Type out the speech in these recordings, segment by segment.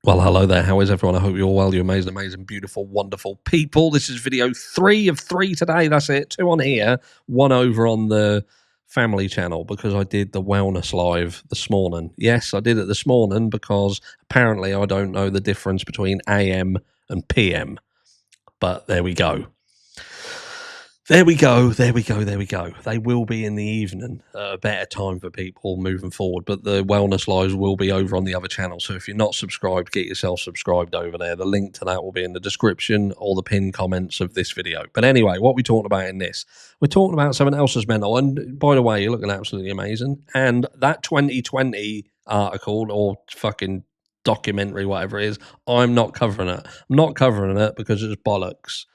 Well, hello there. How is everyone? I hope you're all well. You're amazing, beautiful, wonderful people. This is video 3 of 3 today. That's it. 2 on here, 1 over on the family channel because I did the wellness live this morning. Yes, I did it this morning because apparently I don't know the difference between AM and PM. But there we go. There we go. They will be in the evening, a better time for people moving forward. But the wellness lives will be over on the other channel. So if you're not subscribed, get yourself subscribed over there. The link to that will be in the description or the pinned comments of this video. But anyway, what we're talking about in this, we're talking about someone else's mental. And by the way, you're looking absolutely amazing. And that 2020 article or fucking documentary, whatever it is, I'm not covering it. I'm not covering it because it's bollocks.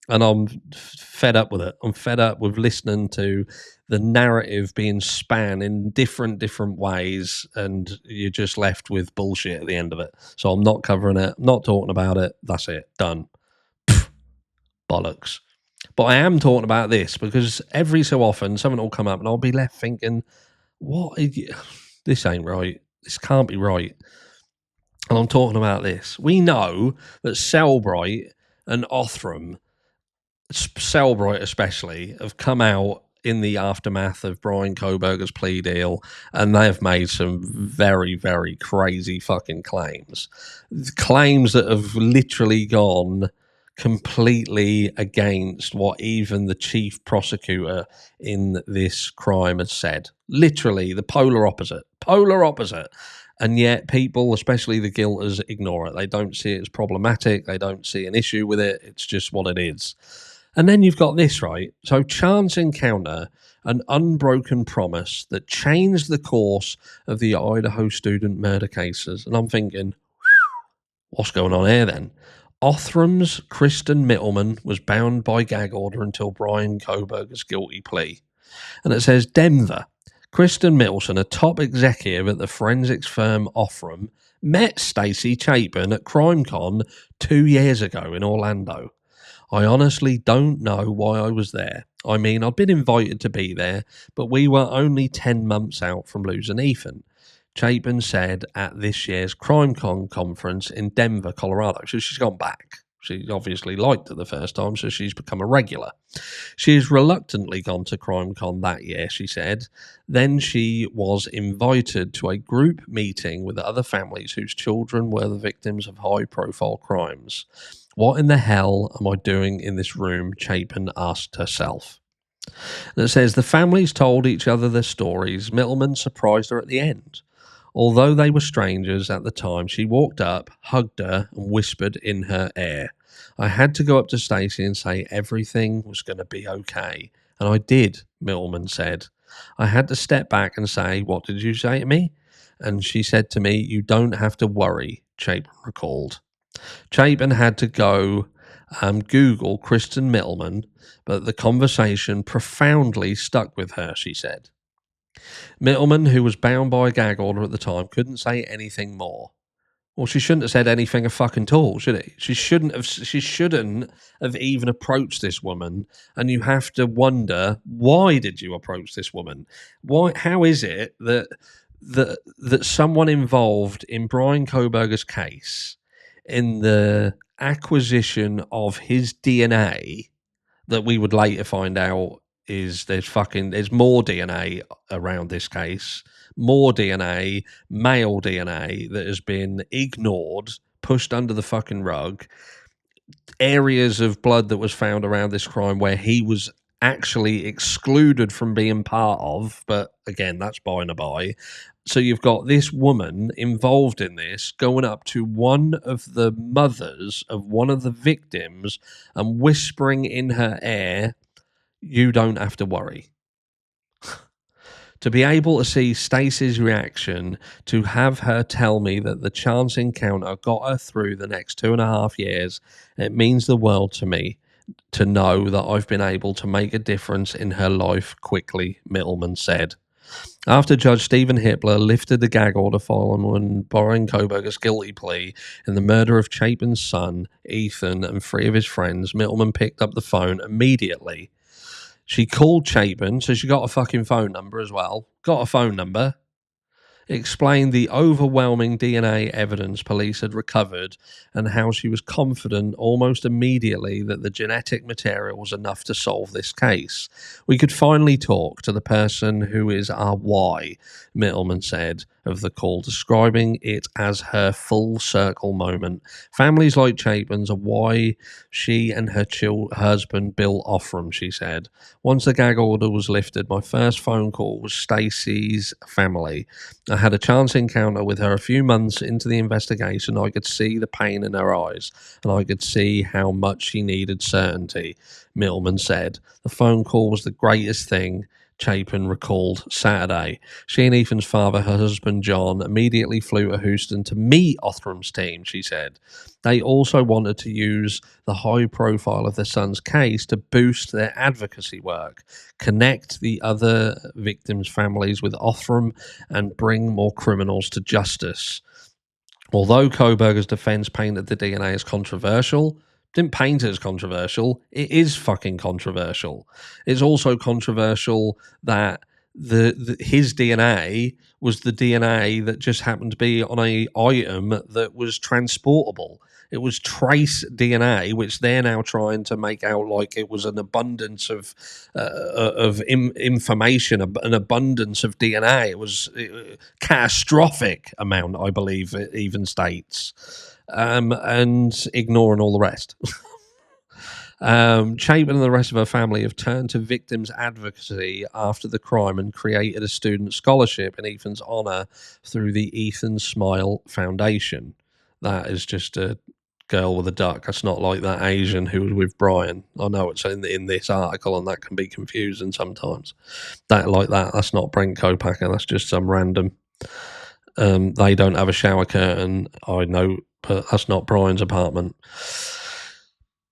And I'm fed up with it. I'm fed up with listening to the narrative being spanned in different ways, and you're just left with bullshit at the end of it. So I'm not covering it. I'm not talking about it. That's it. Done. Pfft, bollocks. But I am talking about this because every so often something will come up and I'll be left thinking, what? This ain't right. This can't be right. And I'm talking about this. We know that Cellbrite and Othram, Cellbrite especially, have come out in the aftermath of Brian Kohberger's plea deal, and they've made some very crazy fucking claims. Claims that have literally gone completely against what even the chief prosecutor in this crime has said. Literally the polar opposite. And yet people, especially the guilters, ignore it. They don't see it as problematic. They don't see an issue with it. It's just what it is. And then you've got this, right? So chance encounter, an unbroken promise that changed the course of the Idaho student murder cases. And I'm thinking, what's going on here then? Othram's Kristen Mittelman was bound by gag order until Brian Kohberger's guilty plea. And it says Denver. Kristen Middleton, a top executive at the forensics firm Othram, met Stacey Chapin at CrimeCon 2 years ago in Orlando. I honestly don't know why I was there. I mean, I'd been invited to be there, but we were only 10 months out from losing Ethan, Chapin said at this year's CrimeCon conference in Denver, Colorado. So she's gone back. She obviously liked it the first time, so she's become a regular. She has reluctantly gone to CrimeCon that year, she said. Then she was invited to a group meeting with other families whose children were the victims of high-profile crimes. What in the hell am I doing in this room? Chapin asked herself. And it says the families told each other their stories. Mittelman surprised her at the end. Although they were strangers at the time, she walked up, hugged her, and whispered in her ear. I had to go up to Stacey and say everything was going to be okay. And I did, Mittelman said. I had to step back and say, what did you say to me? And she said to me, you don't have to worry, Chapin recalled. Chapin had to go Google Kristen Mittelman, but the conversation profoundly stuck with her, she said. Mittelman, who was bound by a gag order at the time, couldn't say anything more. Well, she shouldn't have said anything at fucking all, should he? She shouldn't have even approached this woman. And you have to wonder, why did you approach this woman? Why? How is it that someone involved in Brian Kohberger's case, in the acquisition of his DNA, that we would later find out is there's more DNA around this case, more DNA, male DNA that has been ignored, pushed under the fucking rug, areas of blood that was found around this crime where he was actually excluded from being part of, but again, that's by and by. So you've got this woman involved in this going up to one of the mothers of one of the victims and whispering in her ear, you don't have to worry. To be able to see Stacey's reaction, to have her tell me that the chance encounter got her through the next 2.5 years, it means the world to me to know that I've been able to make a difference in her life quickly, Mittelman said. After Judge Stephen Hippler lifted the gag order following Brian Kohberger's guilty plea in the murder of Chapin's son, Ethan, and 3 of his friends, Mittelman picked up the phone immediately. She called Chapin, so she got a fucking phone number as well. Got a phone number. explained the overwhelming DNA evidence police had recovered and how she was confident almost immediately that the genetic material was enough to solve this case. We could finally talk to the person who is our why, Mittelman said of the call, describing it as her full circle moment. Families like Chapin's are why she and her husband Bill Othram, she said. Once the gag order was lifted, my first phone call was Stacey's family. I had a chance encounter with her a few months into the investigation. I could see the pain in her eyes, and I could see how much she needed certainty, Mittelman said. The phone call was the greatest thing, Chapin recalled Saturday. She and Ethan's father, her husband John, immediately flew to Houston to meet Othram's team, she said. They also wanted to use the high profile of their son's case to boost their advocacy work, connect the other victims' families with Othram, and bring more criminals to justice. Although Kohberger's defense painted the DNA as controversial, didn't paint it as controversial, it is fucking controversial. It's also controversial that his DNA was the DNA that just happened to be on a item that was transportable. It was trace DNA, which they're now trying to make out like it was an abundance of information, an abundance of DNA. It was a catastrophic amount, I believe it even states, and ignoring all the rest. Chapin and the rest of her family have turned to victims advocacy after the crime and created a student scholarship in Ethan's honour through the Ethan Smile Foundation. That is just a girl with a duck. That's not like that Asian who was with Brian. I know it's in this article, and that can be confusing sometimes. That's not Brent Kopacker. That's just some random. They don't have a shower curtain, I know, but that's not Brian's apartment.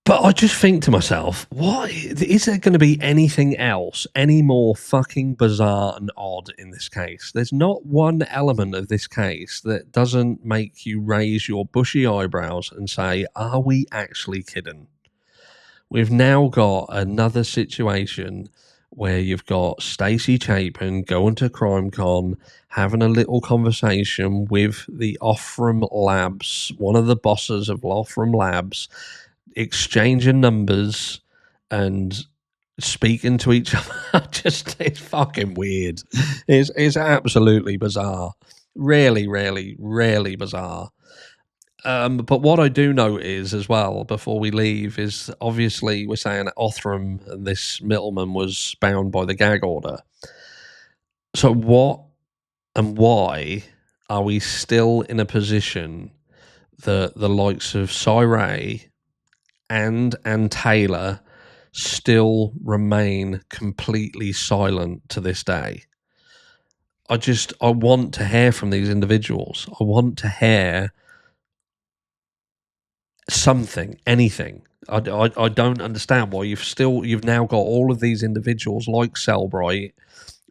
But I just think to myself, what is there going to be anything else, any more fucking bizarre and odd in this case? There's not one element of this case that doesn't make you raise your bushy eyebrows and say, are we actually kidding? We've now got another situation where you've got Stacey Chapin going to CrimeCon, having a little conversation with the Othram Labs, one of the bosses of Othram Labs, exchanging numbers and speaking to each other. It's fucking weird. It's absolutely bizarre. Really bizarre. But what I do know is, as well, before we leave, is obviously we're saying that Othram, this Mittelman, was bound by the gag order. So what and why are we still in a position that the likes of Ray and Taylor still remain completely silent to this day? I want to hear from these individuals. I want to hear something, anything. I don't understand why you've now got all of these individuals like Cellbright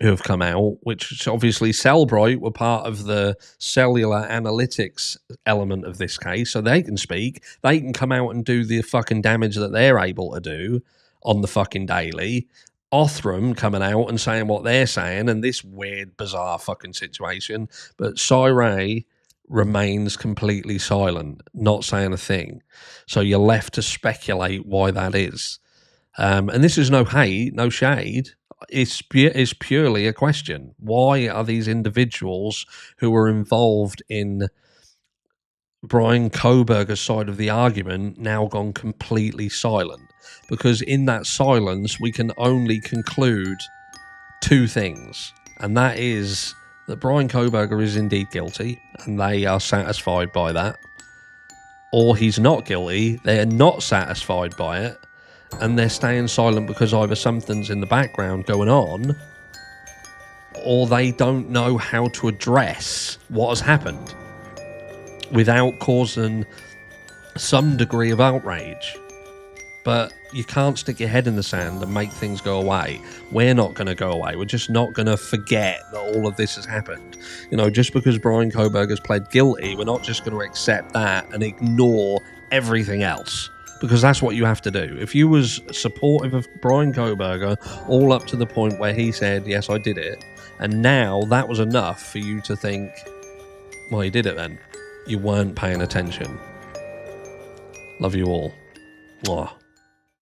who have come out, which obviously Cellbright were part of the cellular analytics element of this case, so they can speak. They can come out and do the fucking damage that they're able to do on the fucking daily. Othram coming out and saying what they're saying, and this weird, bizarre fucking situation. But Ray remains completely silent, not saying a thing. So you're left to speculate why that is. And this is no hate, no shade. It's purely a question. Why are these individuals who were involved in Brian Kohberger's side of the argument now gone completely silent? Because in that silence, we can only conclude two things. And that is that Brian Kohberger is indeed guilty, and they are satisfied by that. Or he's not guilty, they're not satisfied by it, and they're staying silent because either something's in the background going on, or they don't know how to address what has happened without causing some degree of outrage. But you can't stick your head in the sand and make things go away. We're not going to go away. We're just not going to forget that all of this has happened. You know, just because Brian Kohberger's pled guilty, we're not just going to accept that and ignore everything else. Because that's what you have to do. If you was supportive of Brian Kohberger all up to the point where he said, yes, I did it, And now that was enough for you to think, well, you did it then. You weren't paying attention. Love you all. Mwah.